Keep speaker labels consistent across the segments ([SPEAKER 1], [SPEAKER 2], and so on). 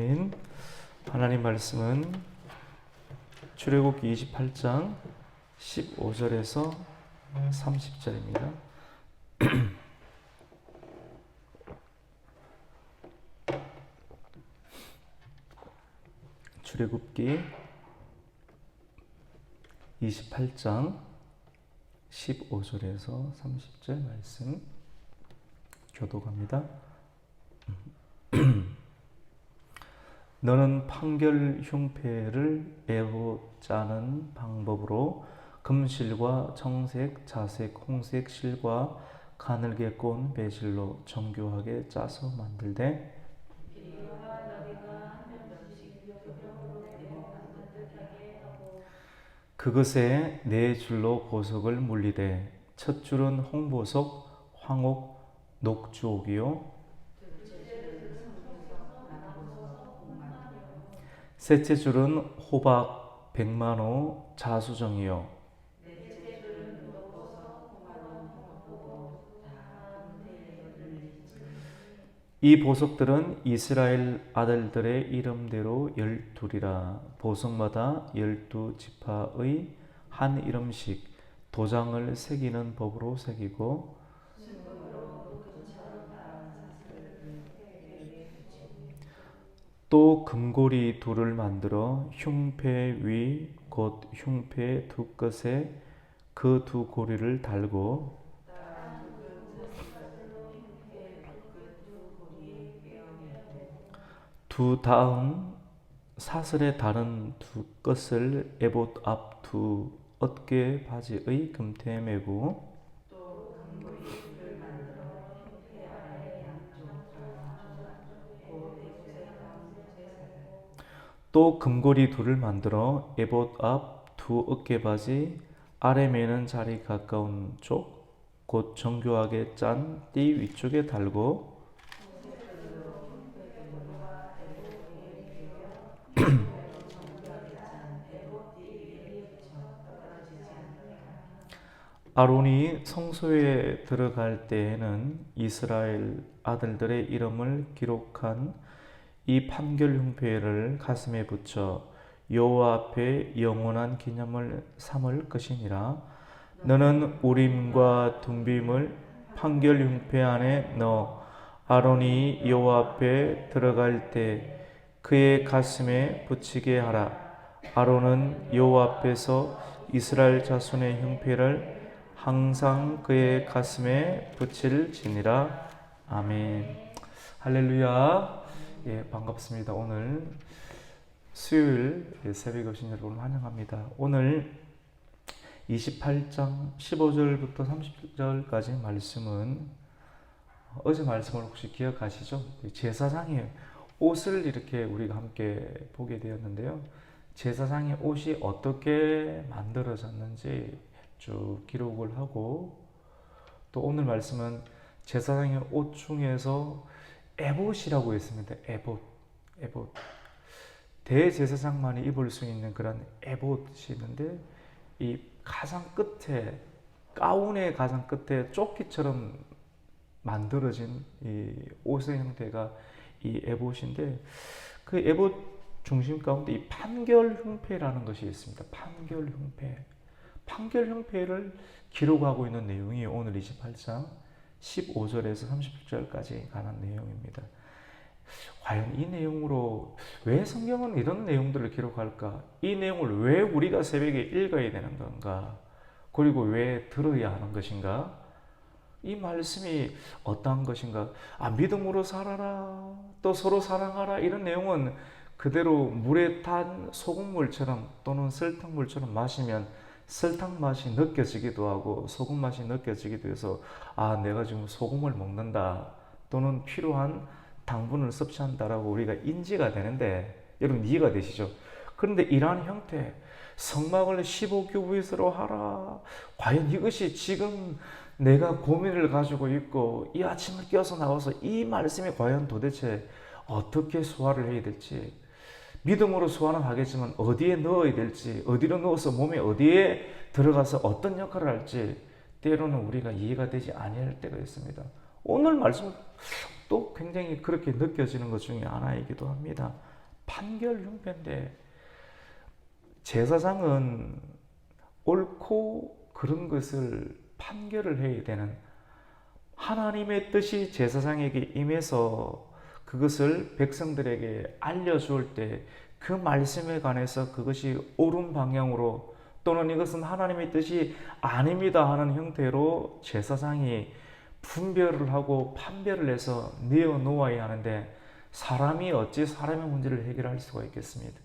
[SPEAKER 1] 아멘. 하나님 말씀은 출애굽기 28장 15절에서 30절입니다. 출애굽기 28장 15절에서 30절 말씀 교독합니다. 너는 판결 흉패를 에봇 짜는 방법으로 금실과 청색, 자색, 홍색 실과 가늘게 꼰 배실로 정교하게 짜서 만들되 그것에 네 줄로 보석을 물리되 첫 줄은 홍보석, 황옥, 녹주옥이요 셋째 줄은 호박, 백만호, 자수정이요 이 보석들은 이스라엘 아들들의 이름대로 12이라. 보석마다 12지파의 한 이름씩 도장을 새기는 법으로 새기고 또 금고리 둘을 만들어 흉패 위 곧 흉패 두 끝에 그 두 고리를 달고 두 다음 사슬에 다른 두 끝을 에봇 앞 두 어깨 바지의 금태에 매고 또 금고리 둘을 만들어 에봇 앞 두 어깨 바지 아래 매는 자리 가까운 쪽 곧 정교하게 짠 띠 위쪽에 달고 아론이 성소에 들어갈 때에는 이스라엘 아들들의 이름을 기록한 이 판결 흉패를 가슴에 붙여 여호와 앞에 영원한 기념을 삼을 것이니라. 너는 우림과 둠빔을 판결 흉패 안에 넣어 아론이 여호와 앞에 들어갈 때 그의 가슴에 붙이게 하라. 아론은 여호와 앞에서 이스라엘 자손의 흉패를 항상 그의 가슴에 붙일지니라. 아멘. 할렐루야. 예, 반갑습니다. 오늘 수요일 새벽에 오신 여러분 환영합니다. 오늘 28장 15절부터 30절까지 말씀은 어제 말씀을 혹시 기억하시죠? 제사장의 옷을 이렇게 우리가 함께 보게 되었는데요. 제사장의 옷이 어떻게 만들어졌는지 쭉 기록을 하고 또 오늘 말씀은 제사장의 옷 중에서 에봇이라고 했습니다. 에봇. 대제사장만이 입을 수 있는 그런 에봇이 있는데 이 가장 끝에 가운의 가장 끝에 조끼처럼 만들어진 이 옷의 형태가 이 에봇인데 그 에봇 중심 가운데 이 판결 흉패라는 것이 있습니다. 판결 흉패를 기록하고 있는 내용이 오늘 28장 15절에서 30절까지 관한 내용입니다. 과연 이 내용으로 왜 성경은 이런 내용들을 기록할까? 이 내용을 왜 우리가 새벽에 읽어야 되는 건가? 그리고 왜 들어야 하는 것인가? 이 말씀이 어떠한 것인가? 믿음으로 살아라. 또 서로 사랑하라. 이런 내용은 그대로 물에 탄 소금물처럼 또는 설탕물처럼 마시면 설탕 맛이 느껴지기도 하고 소금 맛이 느껴지기도 해서 내가 지금 소금을 먹는다 또는 필요한 당분을 섭취한다라고 우리가 인지가 되는데 여러분 이해가 되시죠? 그런데 이러한 형태 성막을 15규빗으로 하라. 과연 이것이 지금 내가 고민을 가지고 있고 이 아침을 깨어서 나와서 이 말씀이 과연 도대체 어떻게 소화를 해야 될지 믿음으로 소화는 하겠지만 어디에 넣어야 될지 어디로 넣어서 몸에 어디에 들어가서 어떤 역할을 할지 때로는 우리가 이해가 되지 아니할 때가 있습니다. 오늘 말씀 또 굉장히 그렇게 느껴지는 것 중에 하나이기도 합니다. 판결 흉배인데 제사장은 옳고 그른 것을 판결을 해야 되는, 하나님의 뜻이 제사장에게 임해서 그것을 백성들에게 알려주을 때 그 말씀에 관해서 그것이 옳은 방향으로 또는 이것은 하나님의 뜻이 아닙니다 하는 형태로 제사장이 분별을 하고 판별을 해서 내어놓아야 하는데, 사람이 어찌 사람의 문제를 해결할 수가 있겠습니까?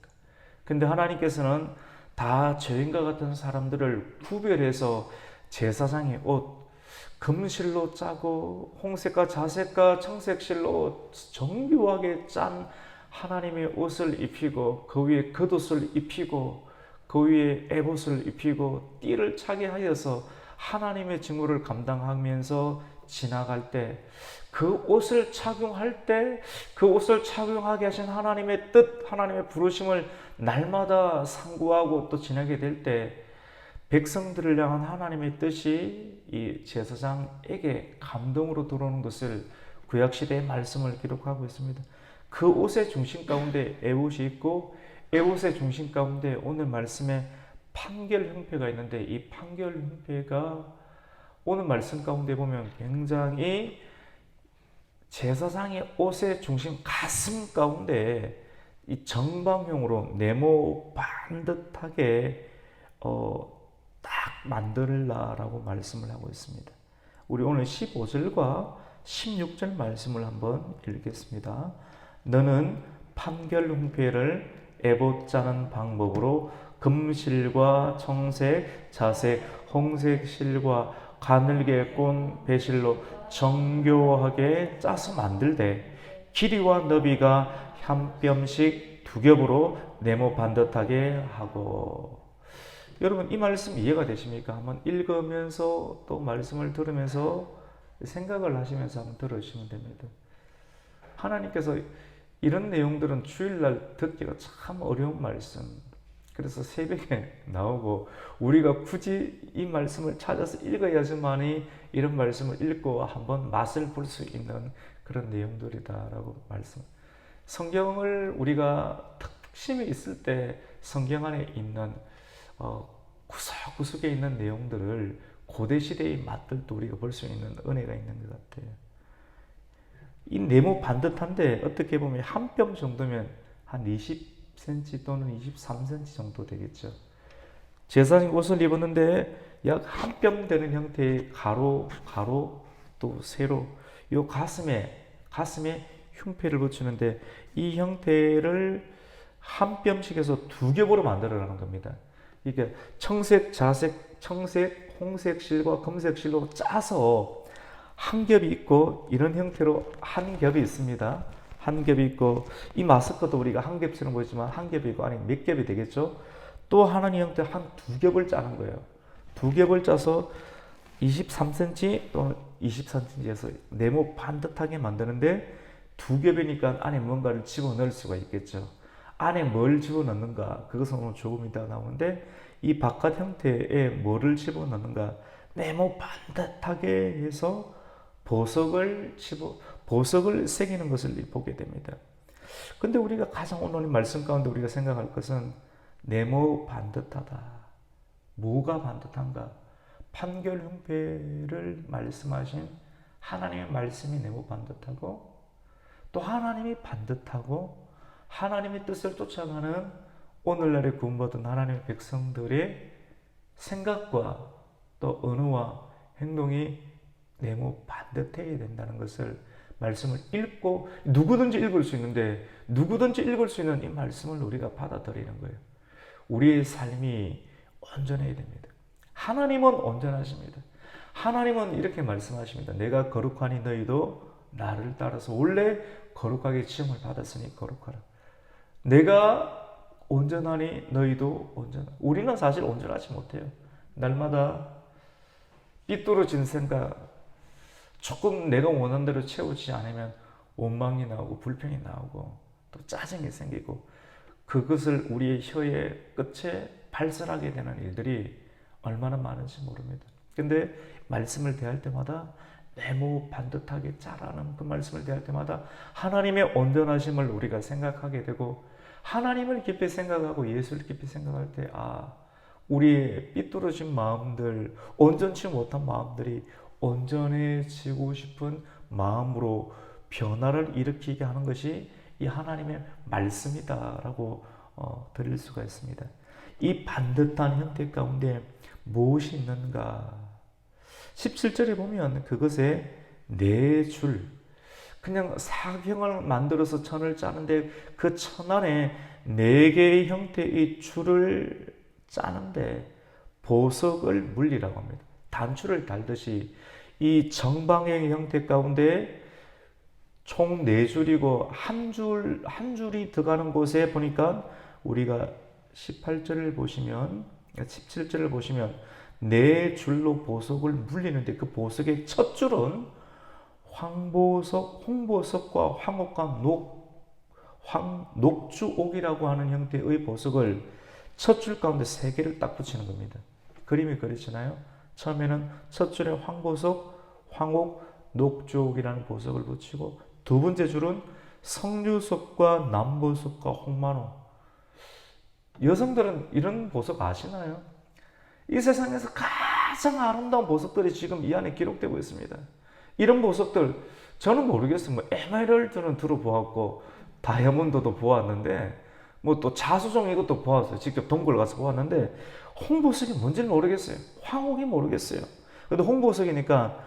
[SPEAKER 1] 근데 하나님께서는 다 죄인과 같은 사람들을 구별해서 제사장의 옷, 금실로 짜고 홍색과 자색과 청색실로 정교하게 짠 하나님의 옷을 입히고 그 위에 겉옷을 입히고 그 위에 에봇을 입히고 띠를 차게 하여서 하나님의 직무를 감당하면서 지나갈 때, 그 옷을 착용할 때 그 옷을 착용하게 하신 하나님의 뜻, 하나님의 부르심을 날마다 상고하고 또 지나게 될 때 백성들을 향한 하나님의 뜻이 이 제사장에게 감동으로 들어오는 것을 구약시대의 말씀을 기록하고 있습니다. 그 옷의 중심 가운데 에봇이 있고 에봇의 중심 가운데 오늘 말씀에 판결 형패가 있는데, 이 판결 형패가 오늘 말씀 가운데 보면 굉장히 제사장의 옷의 중심 가슴 가운데 이 정방형으로 네모 반듯하게 딱 만들라라고 말씀을 하고 있습니다. 우리 오늘 15절과 16절 말씀을 한번 읽겠습니다. 너는 판결 흉패를 에봇 짜는 방법으로 금실과 청색, 자색, 홍색 실과 가늘게 꼰 배실로 정교하게 짜서 만들되 길이와 너비가 한 뼘씩 두 겹으로 네모 반듯하게 하고. 여러분 이 말씀 이해가 되십니까? 한번 읽으면서 또 말씀을 들으면서 생각을 하시면서 한번 들으시면 됩니다. 하나님께서 이런 내용들은 주일날 듣기가 참 어려운 말씀, 그래서 새벽에 나오고 우리가 굳이 이 말씀을 찾아서 읽어야지만이 이런 말씀을 읽고 한번 맛을 볼 수 있는 그런 내용들이다라고 말씀. 성경을 우리가 특심이 있을 때 성경 안에 있는 구석구석에 있는 내용들을 고대 시대의 맛들도 우리가 볼 수 있는 은혜가 있는 것 같아요. 이 네모 반듯한데 어떻게 보면 한 뼘 정도면 한 20cm 또는 23cm 정도 되겠죠. 제사장 옷을 입었는데 약 한 뼘 되는 형태의 가로 또 세로 요 가슴에 흉패를 붙이는데 이 형태를 한 뼘씩 해서 두 겹으로 만들어가는 겁니다. 이게 청색, 자색, 청색, 홍색 실과 금색 실로 짜서 한 겹이 있고, 이런 형태로 한 겹이 있습니다. 한 겹이 있고, 이 마스크도 우리가 한 겹처럼 보이지만 한 겹이 있고 아니 몇 겹이 되겠죠. 또 하나의 형태 한 두 겹을 짜는 거예요. 두 겹을 짜서 23cm 또는 24cm에서 네모 반듯하게 만드는데, 두 겹이니까 안에 뭔가를 집어넣을 수가 있겠죠. 안에 뭘 집어넣는가, 그것은 오늘 조금 이따 나오는데, 이 바깥 형태에 뭐를 집어넣는가, 네모 반듯하게 해서 보석을 새기는 것을 보게 됩니다. 근데 우리가 가장 오늘 말씀 가운데 우리가 생각할 것은 네모 반듯하다. 뭐가 반듯한가? 판결 흉패를 말씀하신 하나님의 말씀이 네모 반듯하고, 또 하나님이 반듯하고 하나님의 뜻을 쫓아가는 오늘날의 구원받은 하나님의 백성들의 생각과 또 언어와 행동이 네모 반듯해야 된다는 것을 말씀을 읽고, 누구든지 읽을 수 있는데 누구든지 읽을 수 있는 이 말씀을 우리가 받아들이는 거예요. 우리의 삶이 온전해야 됩니다. 하나님은 온전하십니다. 하나님은 이렇게 말씀하십니다. 내가 거룩하니 너희도 나를 따라서 원래 거룩하게 지음을 받았으니 거룩하라. 내가 온전하니 너희도 온전하라. 우리는 사실 온전하지 못해요. 날마다 삐뚤어진 생각, 조금 내가 원하는 대로 채우지 않으면 원망이 나오고 불평이 나오고 또 짜증이 생기고, 그것을 우리의 혀의 끝에 발설하게 되는 일들이 얼마나 많은지 모릅니다. 근데 말씀을 대할 때마다 네모 반듯하게 자라는 그 말씀을 대할 때마다 하나님의 온전하심을 우리가 생각하게 되고, 하나님을 깊이 생각하고 예수를 깊이 생각할 때, 우리의 삐뚤어진 마음들, 온전치 못한 마음들이 온전해지고 싶은 마음으로 변화를 일으키게 하는 것이 이 하나님의 말씀이다라고 드릴 수가 있습니다. 이 반듯한 형태 가운데 무엇이 있는가? 17절에 보면 그것에 네 줄, 그냥 사경을 만들어서 천을 짜는데 그 천 안에 네 개의 형태의 줄을 짜는데 보석을 물리라고 합니다. 단추를 달듯이 이 정방향의 형태 가운데 총 네 줄이고 한 줄이 들어가는 곳에 보니까 우리가 18절을 보시면, 17절을 보시면 네 줄로 보석을 물리는데 그 보석의 첫 줄은 황보석, 홍보석과 황옥과 녹주옥이라고 하는 형태의 보석을 첫 줄 가운데 세 개를 딱 붙이는 겁니다. 그림이 그리시나요? 처음에는 첫 줄에 황보석, 황옥, 녹주옥이라는 보석을 붙이고, 두 번째 줄은 석류석과 남보석과 홍만호. 여성들은 이런 보석 아시나요? 이 세상에서 가장 아름다운 보석들이 지금 이 안에 기록되고 있습니다. 이런 보석들 저는 모르겠어요. 에메랄드는 들어보았고 다이아몬드도 보았는데 또 자수정 이것도 보았어요. 직접 동굴 가서 보았는데 홍보석이 뭔지는 모르겠어요. 황옥이 모르겠어요. 근데 홍보석이니까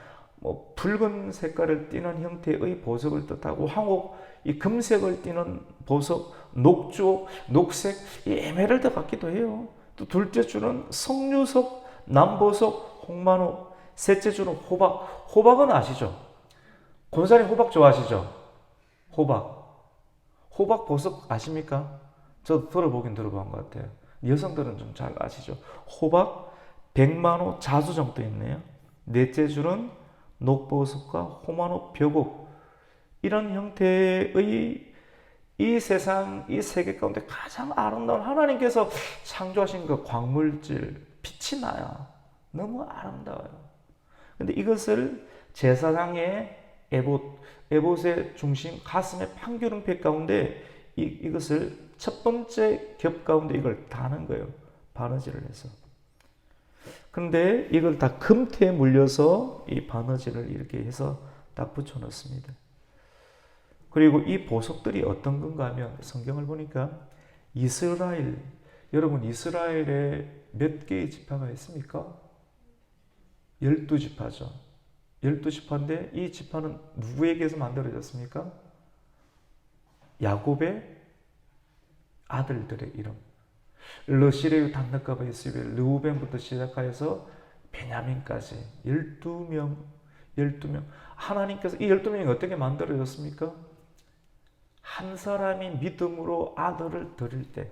[SPEAKER 1] 붉은 색깔을 띠는 형태의 보석을 뜻하고, 황옥 이 금색을 띠는 보석, 녹주, 녹색 이 에메랄드 같기도 해요. 또 둘째 줄은 석류석, 남보석, 홍만호. 셋째 줄은 호박. 호박은 아시죠? 권사님 호박 좋아하시죠? 호박 보석 아십니까? 저도 들어보긴 들어본 것 같아요. 여성들은 좀 잘 아시죠? 호박, 백만호, 자수정도 있네요. 넷째 줄은 녹보석과 호만호, 벽옥. 이런 형태의 이 세상, 이 세계 가운데 가장 아름다운 하나님께서 창조하신 그 광물질, 빛이 나요. 너무 아름다워요. 근데 이것을 제사장의 에봇의 중심, 가슴의 판교름패 가운데 이것을 첫 번째 겹 가운데 이걸 다는 거예요. 바느질을 해서. 근데 이걸 다 금태에 물려서 이 바느질을 이렇게 해서 딱 붙여 넣습니다. 그리고 이 보석들이 어떤 건가 하면 성경을 보니까 이스라엘, 여러분 이스라엘에 몇 개의 지파가 있습니까? 12지파죠. 12지파인데 이 지파는 누구에게서 만들어졌습니까? 야곱의 아들들의 이름. 르시레의 단너가바 이스벨, 르우벤부터 시작하여서 베냐민까지 12명. 하나님께서 이 12명이 어떻게 만들어졌습니까? 한 사람이 믿음으로 아들을 드릴 때,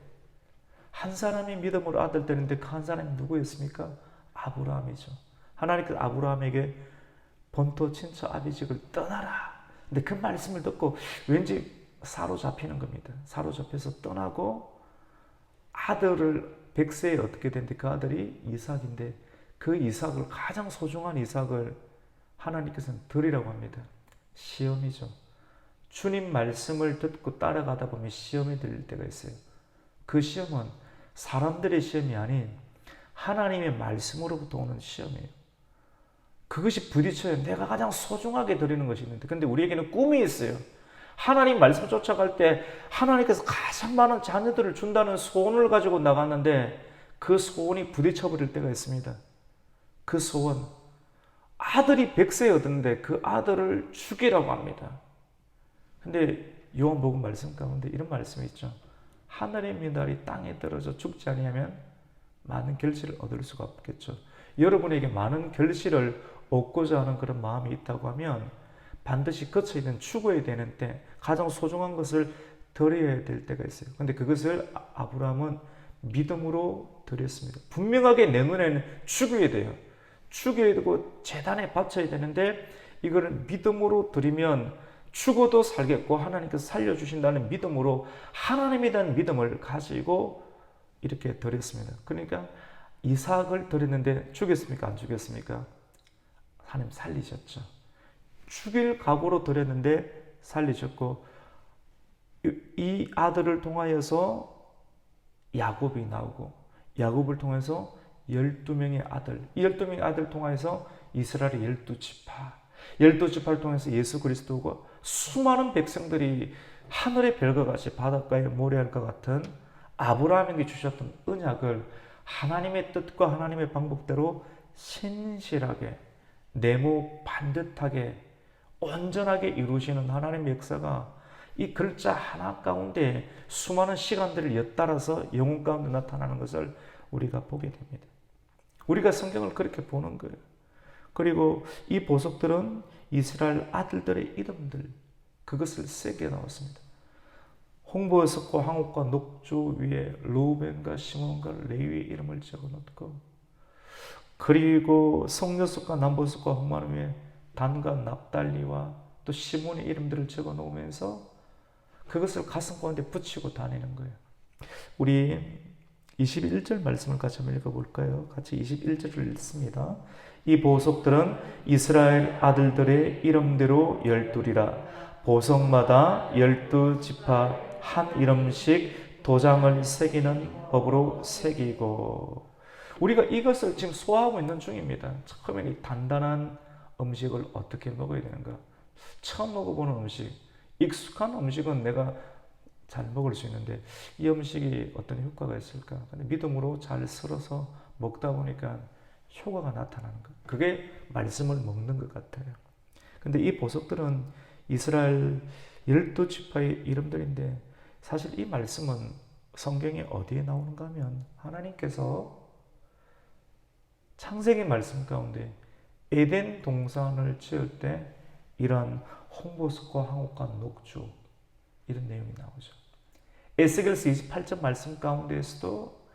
[SPEAKER 1] 한 사람이 믿음으로 아들 드리는데 그 한 사람이 누구였습니까? 아브라함이죠. 하나님께서 아브라함에게 본토 친처 아비집을 떠나라. 근데 그 말씀을 듣고 왠지 사로잡히는 겁니다. 사로잡혀서 떠나고 아들을 100세에 어떻게 됐는데 그 아들이 이삭인데 그 이삭을, 가장 소중한 이삭을 하나님께서는 드리라고 합니다. 시험이죠. 주님 말씀을 듣고 따라가다 보면 시험이 들릴 때가 있어요. 그 시험은 사람들의 시험이 아닌 하나님의 말씀으로부터 오는 시험이에요. 그것이 부딪혀요. 내가 가장 소중하게 드리는 것이 있는데, 근데 우리에게는 꿈이 있어요. 하나님 말씀 쫓아갈 때 하나님께서 가장 많은 자녀들을 준다는 소원을 가지고 나갔는데 그 소원이 부딪혀 버릴 때가 있습니다. 그 소원, 아들이 100세 얻었는데 그 아들을 죽이라고 합니다. 근데 요한복음 말씀 가운데 이런 말씀이 있죠. 하늘의 미달이 땅에 떨어져 죽지 아니하면 많은 결실을 얻을 수가 없겠죠. 여러분에게 많은 결실을 얻고자 하는 그런 마음이 있다고 하면 반드시 거쳐 있는 죽어야 되는 때 가장 소중한 것을 드려야 될 때가 있어요. 근데 그것을 아브라함은 믿음으로 드렸습니다. 분명하게 내 눈에는 죽여야 돼요. 죽여야 되고 제단에 바쳐야 되는데 이거를 믿음으로 드리면 죽어도 살겠고 하나님께서 살려주신다는 믿음으로, 하나님에 대한 믿음을 가지고 이렇게 드렸습니다. 그러니까 이삭을 드렸는데 죽였습니까? 안 죽였습니까? 하나님 살리셨죠. 죽일 각오로 들였는데 살리셨고, 이 아들을 통하여서 야곱이 나오고, 야곱을 통해서 12명의 아들, 이 12명의 아들을 통해서 이스라엘의 12지파, 12지파를 통해서 예수 그리스도가 수많은 백성들이 하늘의 별과 같이 바닷가의 모래알과 같은 아브라함에게 주셨던 언약을 하나님의 뜻과 하나님의 방법대로 신실하게, 내모 반듯하게, 온전하게 이루시는 하나님의 역사가 이 글자 하나 가운데 수많은 시간들을 엿따라서 영혼 가운데 나타나는 것을 우리가 보게 됩니다. 우리가 성경을 그렇게 보는 거예요. 그리고 이 보석들은 이스라엘 아들들의 이름들, 그것을 새겨 나왔습니다. 홍보석과 황옥과 녹주 위에 루벤과 시몬과 레위의 이름을 적어놓고, 그리고 성녀석과 남보석과 흑마늘 위에 단과 납달리와 또 시몬의 이름들을 적어놓으면서 그것을 가슴 가운데 붙이고 다니는 거예요. 우리 21절 말씀을 같이 한번 읽어볼까요? 같이 21절을 읽습니다. 이 보석들은 이스라엘 아들들의 이름대로 12이라. 보석마다 12지파 한 이름씩 도장을 새기는 법으로 새기고. 우리가 이것을 지금 소화하고 있는 중입니다. 처음에 이 단단한 음식을 어떻게 먹어야 되는가? 처음 먹어보는 음식, 익숙한 음식은 내가 잘 먹을 수 있는데 이 음식이 어떤 효과가 있을까? 근데 믿음으로 잘 썰어서 먹다 보니까 효과가 나타나는 것. 그게 말씀을 먹는 것 같아요. 근데 이 보석들은 이스라엘 12지파의 이름들인데 사실 이 말씀은 성경에 어디에 나오는가 하면 하나님께서 창세기 말씀 가운데 에덴 동산을 지을 때 이러한 홍보석과 황옥과 녹주 이런 내용이 나오죠. 에스겔서 28절 말씀 가운데에서도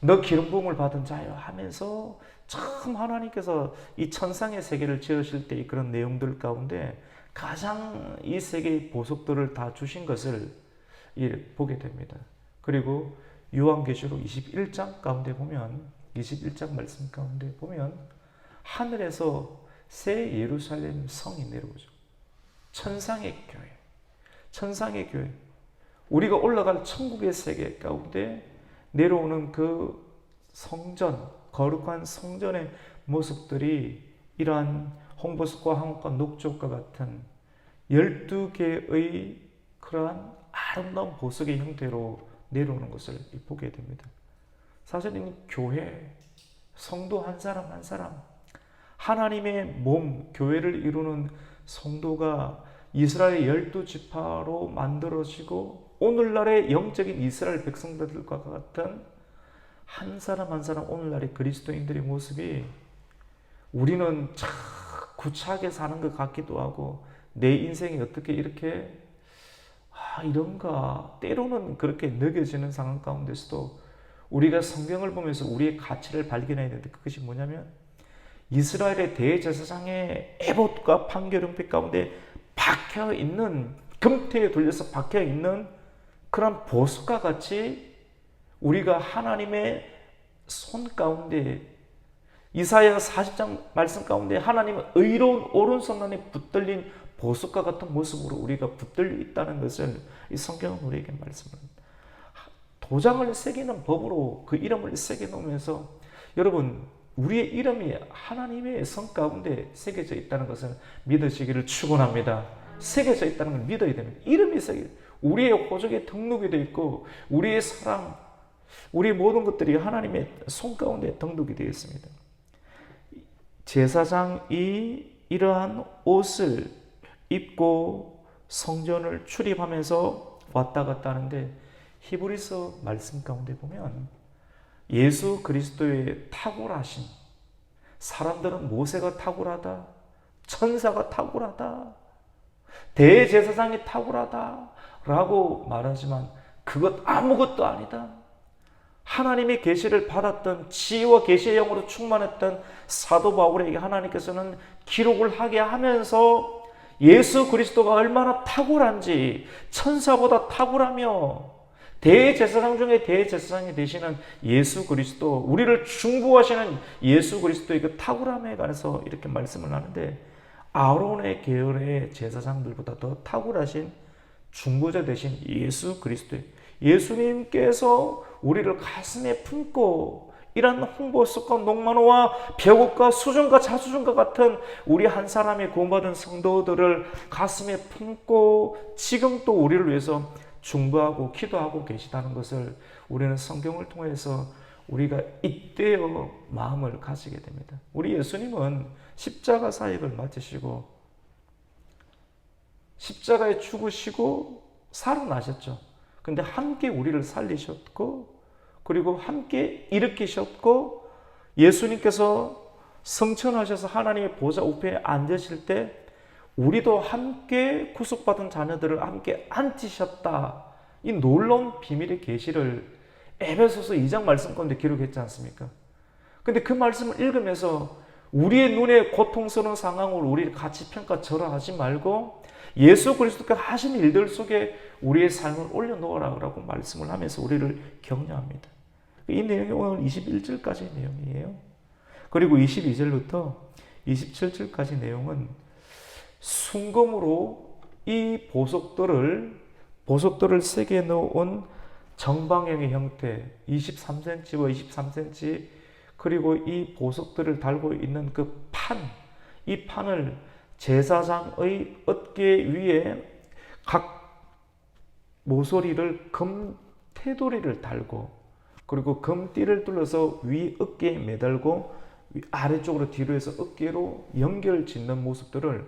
[SPEAKER 1] 너 기름 부음을 받은 자여 하면서 처음 하나님께서 이 천상의 세계를 지으실 때 그런 내용들 가운데 가장 이 세계의 보석들을 다 주신 것을 보게 됩니다. 그리고 요한계시록 21장 가운데 보면 21장 말씀 가운데 보면 하늘에서 새 예루살렘 성이 내려오죠. 천상의 교회, 천상의 교회, 우리가 올라갈 천국의 세계 가운데 내려오는 그 성전, 거룩한 성전의 모습들이 이러한 홍보석과 황옥과 녹주과 같은 12개의 그러한 아름다운 보석의 형태로 내려오는 것을 보게 됩니다. 사실 이 교회, 성도 한 사람 한 사람, 하나님의 몸, 교회를 이루는 성도가 이스라엘 12지파로 만들어지고 오늘날의 영적인 이스라엘 백성들과 같은 한 사람 한 사람 오늘날의 그리스도인들의 모습이 우리는 참 구차하게 사는 것 같기도 하고 내 인생이 어떻게 이렇게 이런가 때로는 그렇게 느껴지는 상황 가운데서도 우리가 성경을 보면서 우리의 가치를 발견해야 되는데 그것이 뭐냐면 이스라엘의 대제사장의 에봇과 판결은빛 가운데 박혀있는 금태에 돌려서 박혀있는 그런 보석과 같이 우리가 하나님의 손 가운데 이사야 40장 말씀 가운데 하나님의 의로운 오른손 안에 붙들린 보석과 같은 모습으로 우리가 붙들려 있다는 것을 이 성경은 우리에게 말씀합니다. 도장을 새기는 법으로 그 이름을 새겨놓으면서 여러분 우리의 이름이 하나님의 성 가운데 새겨져 있다는 것을 믿으시기를 축원합니다. 새겨져 있다는 걸 믿어야 됩니다. 이름이 우리의 호적에 등록이 되어 있고 우리의 사랑, 우리의 모든 것들이 하나님의 손 가운데 등록이 되어 있습니다. 제사장이 이러한 옷을 입고 성전을 출입하면서 왔다 갔다 하는데 히브리서 말씀 가운데 보면 예수 그리스도의 탁월하신, 사람들은 모세가 탁월하다, 천사가 탁월하다, 대제사장이 탁월하다 라고 말하지만 그것 아무것도 아니다. 하나님의 계시를 받았던 지혜와 계시의 영으로 충만했던 사도 바울에게 하나님께서는 기록을 하게 하면서 예수 그리스도가 얼마나 탁월한지, 천사보다 탁월하며 대제사장 중에 대제사장이 되시는 예수 그리스도, 우리를 중보하시는 예수 그리스도의 그 탁월함에 관해서 이렇게 말씀을 하는데 아론의 계열의 제사장들보다 더 탁월하신 중보자 되신 예수 그리스도의 예수님께서 우리를 가슴에 품고 이런 홍보석과 녹만호와 벼곡과 수준과 자수준과 같은 우리 한 사람의 구원받은 성도들을 가슴에 품고 지금 또 우리를 위해서 중보하고 기도하고 계시다는 것을 우리는 성경을 통해서 우리가 이때여 마음을 가지게 됩니다. 우리 예수님은 십자가 사역을 맡으시고 십자가에 죽으시고 살아나셨죠. 근데 함께 우리를 살리셨고 그리고 함께 일으키셨고 예수님께서 성천하셔서 하나님의 보좌 우편에 앉으실 때 우리도 함께 구속받은 자녀들을 함께 앉히셨다. 이 놀라운 비밀의 계시를 에베소서 2장 말씀 가운데 기록했지 않습니까? 근데 그 말씀을 읽으면서 우리의 눈에 고통스러운 상황으로 우리를 같이 평가절하하지 말고 예수 그리스도께서 하신 일들 속에 우리의 삶을 올려놓으라고 말씀을 하면서 우리를 격려합니다. 이 내용이 오늘 21절까지의 내용이에요. 그리고 22절부터 27절까지 내용은 순금으로 이 보석들을 세게 넣은 정방형의 형태 23cm와 23cm 그리고 이 보석들을 달고 있는 그 이 판을 제사장의 어깨 위에 각 모서리를 금 테두리를 달고 그리고 금띠를 둘러서 위 어깨에 매달고 아래쪽으로 뒤로 해서 어깨로 연결 짓는 모습들을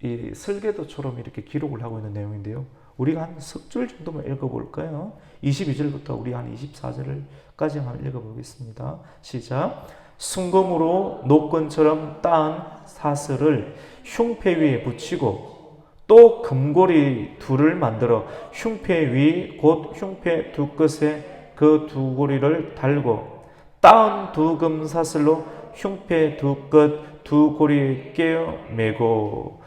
[SPEAKER 1] 이 설계도처럼 이렇게 기록을 하고 있는 내용인데요. 우리가 한 석 줄 정도만 읽어볼까요? 22절부터 우리 한 24절까지 한번 읽어보겠습니다. 시작. 순금으로 노건처럼 따은 사슬을 흉패 위에 붙이고 또 금고리 둘을 만들어 흉패 위 곧 흉패 두 끝에 그 두 고리를 달고 따은 두 금사슬로 흉패 두 끝 두 고리에 깨어 매고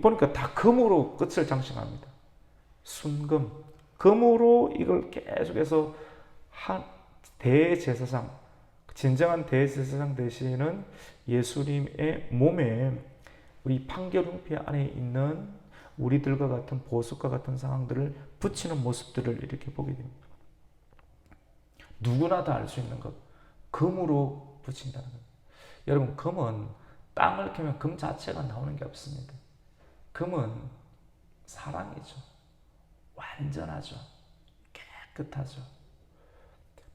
[SPEAKER 1] 보니까 다 금으로 끝을 장식합니다. 순금 금으로 이걸 계속해서 한 대제사장 진정한 대제사장 되시는 예수님의 몸에 우리 판결흉패 안에 있는 우리들과 같은 보석과 같은 상황들을 붙이는 모습들을 이렇게 보게 됩니다. 누구나 다 알 수 있는 것 금으로 붙인다는 것. 여러분 금은 땅을 캐면 금 자체가 나오는 게 없습니다. 금은 사랑이죠. 완전하죠. 깨끗하죠.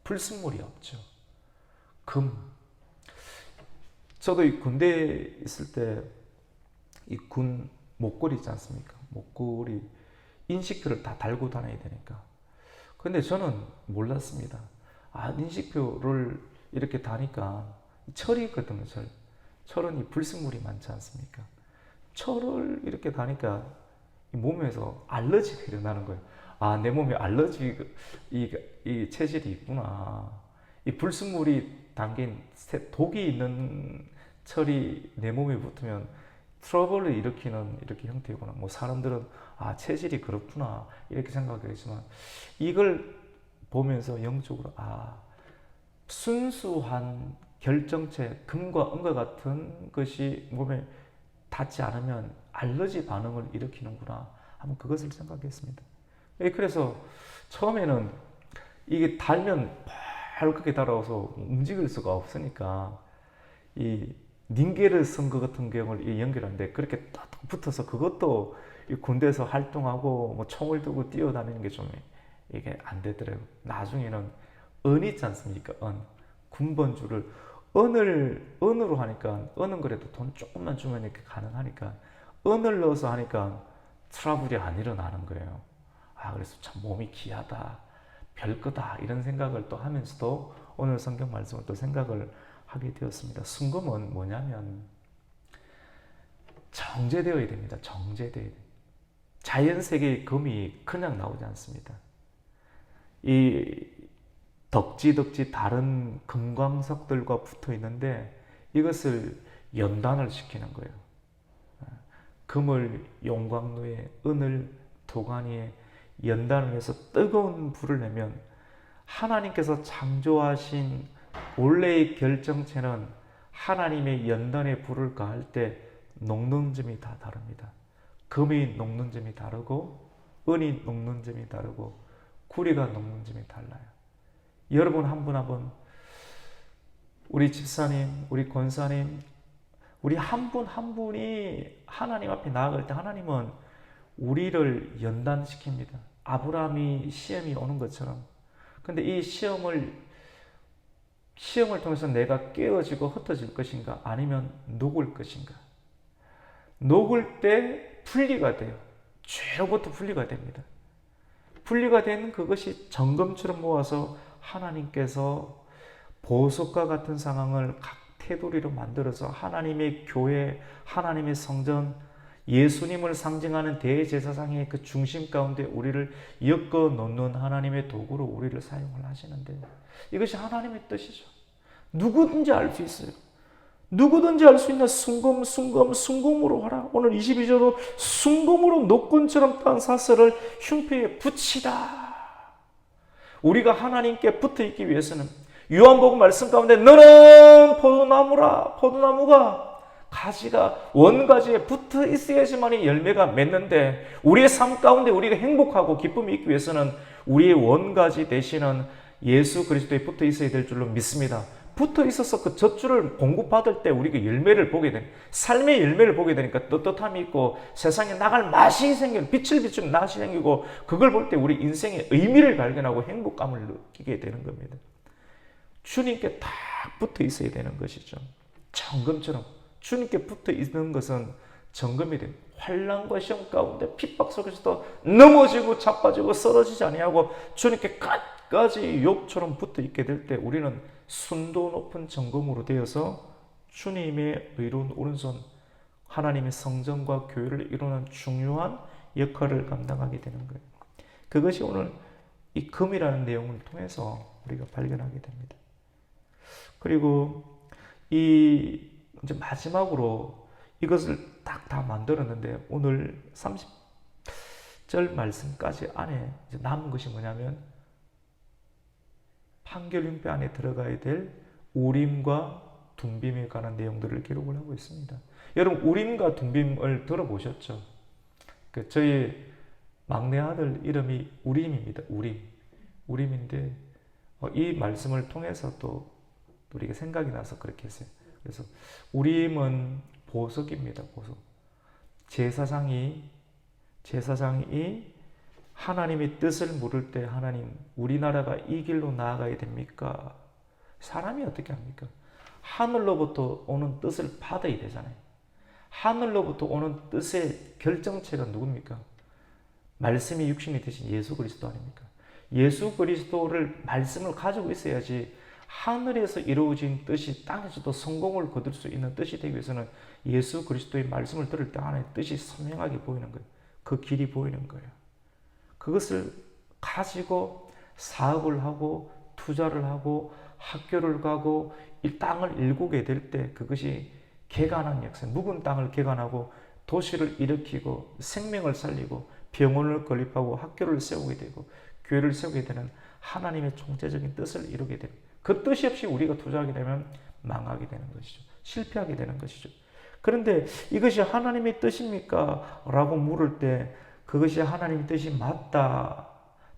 [SPEAKER 1] 불순물이 없죠. 금. 저도 이 군대에 있을 때 이 군 목걸이 있지 않습니까? 목걸이 인식표를 다 달고 다녀야 되니까. 근데 저는 몰랐습니다. 인식표를 이렇게 다니까 철이 있거든요. 철은 이 불순물이 많지 않습니까? 철을 이렇게 다니까 몸에서 알러지가 일어나는 거예요. 내 몸에 알러지 이 체질이 있구나. 이 불순물이 담긴 독이 있는 철이 내 몸에 붙으면 트러블을 일으키는 이렇게 형태구나. 뭐 사람들은 체질이 그렇구나 이렇게 생각하겠지만 이걸 보면서 영적으로 순수한 결정체 금과 은과 같은 것이 몸에 닿지 않으면 알러지 반응을 일으키는구나 한번 그것을 생각했습니다. 그래서 처음에는 이게 달면 밝게 달아서 움직일 수가 없으니까 이 닌게르 선거 같은 경우를 연결하는데 그렇게 딱 붙어서 그것도 군대에서 활동하고 뭐 총을 들고 뛰어다니는 게 좀 이게 안 되더라고요. 나중에는 은 있지 않습니까? 군번줄을 은으로 하니까 은은 그래도 돈 조금만 주면 이렇게 가능하니까 은을 넣어서 하니까 트러블이 안 일어나는 거예요. 그래서 참 몸이 귀하다, 별거다 이런 생각을 또 하면서도 오늘 성경 말씀을 또 생각을 하게 되었습니다. 순금은 뭐냐면 정제되어야 됩니다. 정제되어야 됩니다. 자연 세계의 금이 그냥 나오지 않습니다. 이 덕지 다른 금광석들과 붙어 있는데 이것을 연단을 시키는 거예요. 금을 용광로에, 은을 도가니에 연단을 해서 뜨거운 불을 내면 하나님께서 창조하신 원래의 결정체는 하나님의 연단의 불을 가할 때 녹는 점이 다 다릅니다. 금이 녹는 점이 다르고 은이 녹는 점이 다르고 구리가 녹는 점이 달라요. 여러분 한 분 한 분, 우리 집사님, 우리 권사님, 우리 한 분 한 분이 하나님 앞에 나아갈 때 하나님은 우리를 연단시킵니다. 아브라함이 시험이 오는 것처럼. 근데 이 시험을 통해서 내가 깨어지고 흩어질 것인가 아니면 녹을 것인가. 녹을 때 분리가 돼요. 죄로부터 분리가 됩니다. 분리가 된 그것이 정금처럼 모아서 하나님께서 보석과 같은 상황을 각 테두리로 만들어서 하나님의 교회, 하나님의 성전, 예수님을 상징하는 대제사장의 그 중심 가운데 우리를 엮어 놓는 하나님의 도구로 우리를 사용을 하시는데 이것이 하나님의 뜻이죠. 누구든지 알 수 있어요. 누구든지 알 수 있는 순금으로 하라. 오늘 22절도 순금으로 노끈처럼 딴 사슬을 흉패에 붙이다. 우리가 하나님께 붙어 있기 위해서는 요한복음 말씀 가운데 너는 포도나무라. 포도나무가 가지가 원가지에 붙어 있어야지만이 열매가 맺는데 우리의 삶 가운데 우리가 행복하고 기쁨이 있기 위해서는 우리의 원가지 되시는 예수 그리스도에 붙어 있어야 될 줄로 믿습니다. 붙어 있어서 그 젖줄을 공급받을 때 우리가 열매를 보게 되는, 삶의 열매를 보게 되니까 떳떳함이 있고 세상에 나갈 맛이 생기고 빛을 비추는 낯이 생기고 그걸 볼 때 우리 인생의 의미를 발견하고 행복감을 느끼게 되는 겁니다. 주님께 딱 붙어 있어야 되는 것이죠. 정금처럼 주님께 붙어 있는 것은 정금이 됩니다. 환난과 시험 가운데 핍박 속에서도 넘어지고 자빠지고 쓰러지지 아니하고 주님께 끝까지 욥처럼 붙어 있게 될 때 우리는 순도 높은 정금으로 되어서 주님의 의로운 오른손, 하나님의 성전과 교회를 이루는 중요한 역할을 감당하게 되는 거예요. 그것이 오늘 이 금이라는 내용을 통해서 우리가 발견하게 됩니다. 그리고 이제 마지막으로 이것을 딱 다 만들었는데 오늘 30절 말씀까지 안에 이제 남은 것이 뭐냐면 판결윤회 안에 들어가야 될 우림과 둠빔에 관한 내용들을 기록을 하고 있습니다. 여러분 우림과 둠빔을 들어보셨죠? 저희 막내 아들 이름이 우림입니다. 우림인데 이 말씀을 통해서 또 우리가 생각이 나서 그렇게 했어요. 그래서 우림은 보석입니다. 보석. 제사장이 하나님의 뜻을 물을 때 하나님 우리나라가 이 길로 나아가야 됩니까? 사람이 어떻게 합니까? 하늘로부터 오는 뜻을 받아야 되잖아요. 하늘로부터 오는 뜻의 결정체가 누굽니까? 말씀이 육신이 되신 예수 그리스도 아닙니까? 예수 그리스도를 말씀을 가지고 있어야지 하늘에서 이루어진 뜻이 땅에서도 성공을 거둘 수 있는 뜻이 되기 위해서는 예수 그리스도의 말씀을 들을 때 하나님의 뜻이 선명하게 보이는 거예요. 그 길이 보이는 거예요. 그것을 가지고 사업을 하고 투자를 하고 학교를 가고 이 땅을 일구게 될 때 그것이 개간한 역사, 묵은 땅을 개간하고 도시를 일으키고 생명을 살리고 병원을 건립하고 학교를 세우게 되고 교회를 세우게 되는 하나님의 총체적인 뜻을 이루게 됩니다. 그 뜻이 없이 우리가 투자하게 되면 망하게 되는 것이죠. 실패하게 되는 것이죠. 그런데 이것이 하나님의 뜻입니까? 라고 물을 때 그것이 하나님의 뜻이 맞다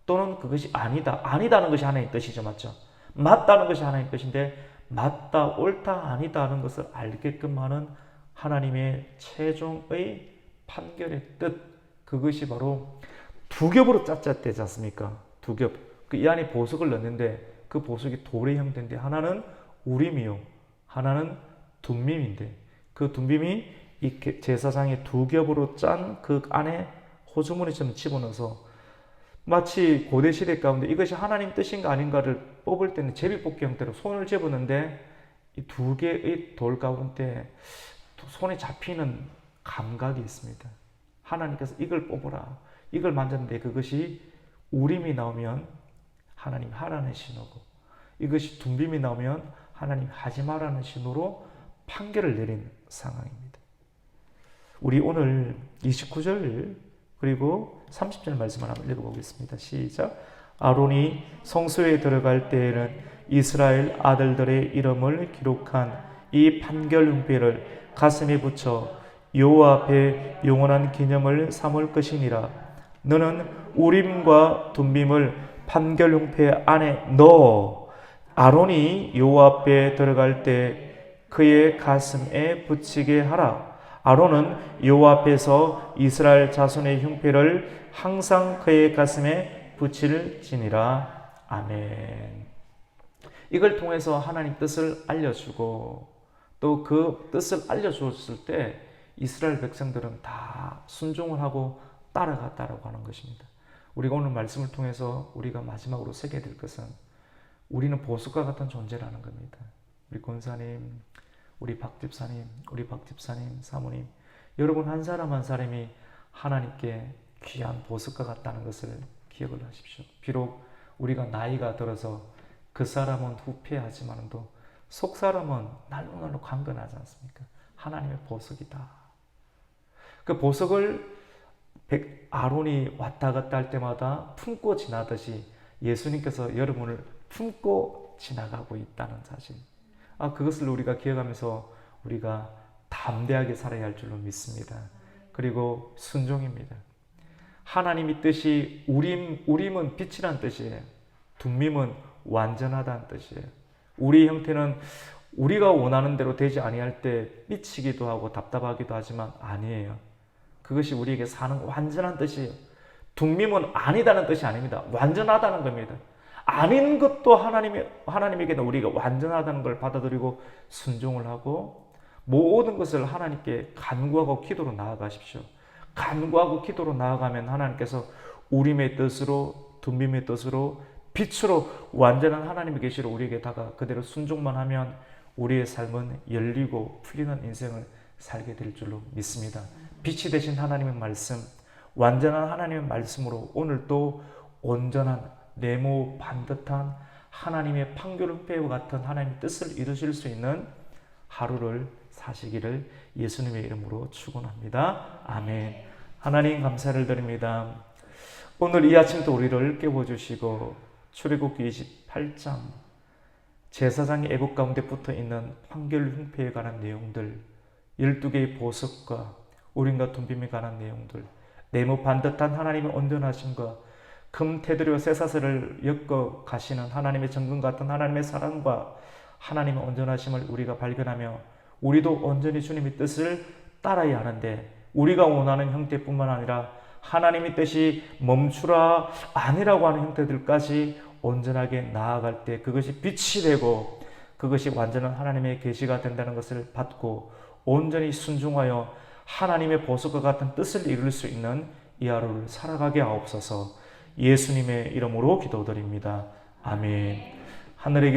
[SPEAKER 1] 또는 그것이 아니다. 아니다는 것이 하나님의 뜻이죠. 맞죠? 맞다는 것이 하나님의 뜻인데 맞다, 옳다, 아니다 하는 것을 알게끔 하는 하나님의 최종의 판결의 뜻, 그것이 바로 두 겹으로 짰되지 않습니까? 두 겹. 이 안에 보석을 넣는데 그 보석이 돌의 형태인데 하나는 우림이요, 하나는 둠빔인데 그 둠빔이 이 제사장의 두 겹으로 짠 그 안에 호주머니처럼 집어넣어서 마치 고대 시대 가운데 이것이 하나님 뜻인가 아닌가를 뽑을 때는 제비뽑기 형태로 손을 집었는데 이 두 개의 돌 가운데 손에 잡히는 감각이 있습니다. 하나님께서 이걸 뽑으라. 이걸 만졌는데 그것이 우림이 나오면 하나님 하라는 신호고 이것이 둠빔이 나오면 하나님 하지 말라는 신호로 판결을 내린 상황입니다. 우리 오늘 29절 그리고 30절 말씀을 한번 읽어보겠습니다. 시작. 아론이 성소에 들어갈 때에는 이스라엘 아들들의 이름을 기록한 이 판결 흉패를 가슴에 붙여 여호와 앞에 영원한 기념을 삼을 것이니라. 너는 우림과 둠빔을 판결 흉패 안에 넣어 아론이 여호와 앞에 들어갈 때 그의 가슴에 붙이게 하라. 아론은 여호와 앞에서 이스라엘 자손의 흉패를 항상 그의 가슴에 붙일지니라. 아멘. 이걸 통해서 하나님 뜻을 알려주고 또 그 뜻을 알려주었을 때 이스라엘 백성들은 다 순종을 하고 따라갔다라고 하는 것입니다. 우리가 오늘 말씀을 통해서 우리가 마지막으로 새게 될 것은 우리는 보석과 같은 존재라는 겁니다. 우리 권사님, 우리 박집사님, 사모님, 여러분 한 사람 한 사람이 하나님께 귀한 보석과 같다는 것을 기억을 하십시오. 비록 우리가 나이가 들어서 그 사람은 후패하지만도 속 사람은 날로 강건하지 않습니까? 하나님의 보석이다. 그 보석을 아론이 왔다 갔다 할 때마다 품고 지나듯이 예수님께서 여러분을 품고 지나가고 있다는 사실. 그것을 우리가 기억하면서 우리가 담대하게 살아야 할 줄로 믿습니다. 그리고 순종입니다. 하나님의 뜻이 우림은 빛이란 뜻이에요. 둠밈은 완전하다는 뜻이에요. 우리의 형태는 우리가 원하는 대로 되지 아니할 때 삐치기도 하고 답답하기도 하지만 아니에요. 그것이 우리에게 사는 완전한 뜻이에요. 둠밈은 아니다는 뜻이 아닙니다. 완전하다는 겁니다. 아닌 것도 하나님에게는 우리가 완전하다는 걸 받아들이고 순종을 하고 모든 것을 하나님께 간구하고 기도로 나아가십시오. 간구하고 기도로 나아가면 하나님께서 우림의 뜻으로 둠밈의 뜻으로 빛으로 완전한 하나님의 계시로 우리에게 다가 그대로 순종만 하면 우리의 삶은 열리고 풀리는 인생을 살게 될 줄로 믿습니다. 빛이 되신 하나님의 말씀, 완전한 하나님의 말씀으로 오늘도 온전한 네모 반듯한 하나님의 판결은폐와 같은 하나님의 뜻을 이루실 수 있는 하루를 사시기를 예수님의 이름으로 축원합니다. 아멘. 하나님 감사를 드립니다. 오늘 이 아침도 우리를 깨워주시고 출애굽기 28장 제사장의 애국 가운데 붙어있는 판결 흉패에 관한 내용들, 12개의 보석과 우림과 둠빔에 관한 내용들, 네모 반듯한 하나님의 온전하심과 금 테두리와 쇠사슬을 엮어 가시는 하나님의 정금 같은 하나님의 사랑과 하나님의 온전하심을 우리가 발견하며 우리도 온전히 주님의 뜻을 따라야 하는데 우리가 원하는 형태뿐만 아니라 하나님의 뜻이 멈추라 아니라고 하는 형태들까지 온전하게 나아갈 때 그것이 빛이 되고 그것이 완전한 하나님의 계시가 된다는 것을 받고 온전히 순종하여 하나님의 보석과 같은 뜻을 이룰 수 있는 이 하루를 살아가게 하옵소서. 예수님의 이름으로 기도드립니다. 아멘. 하늘의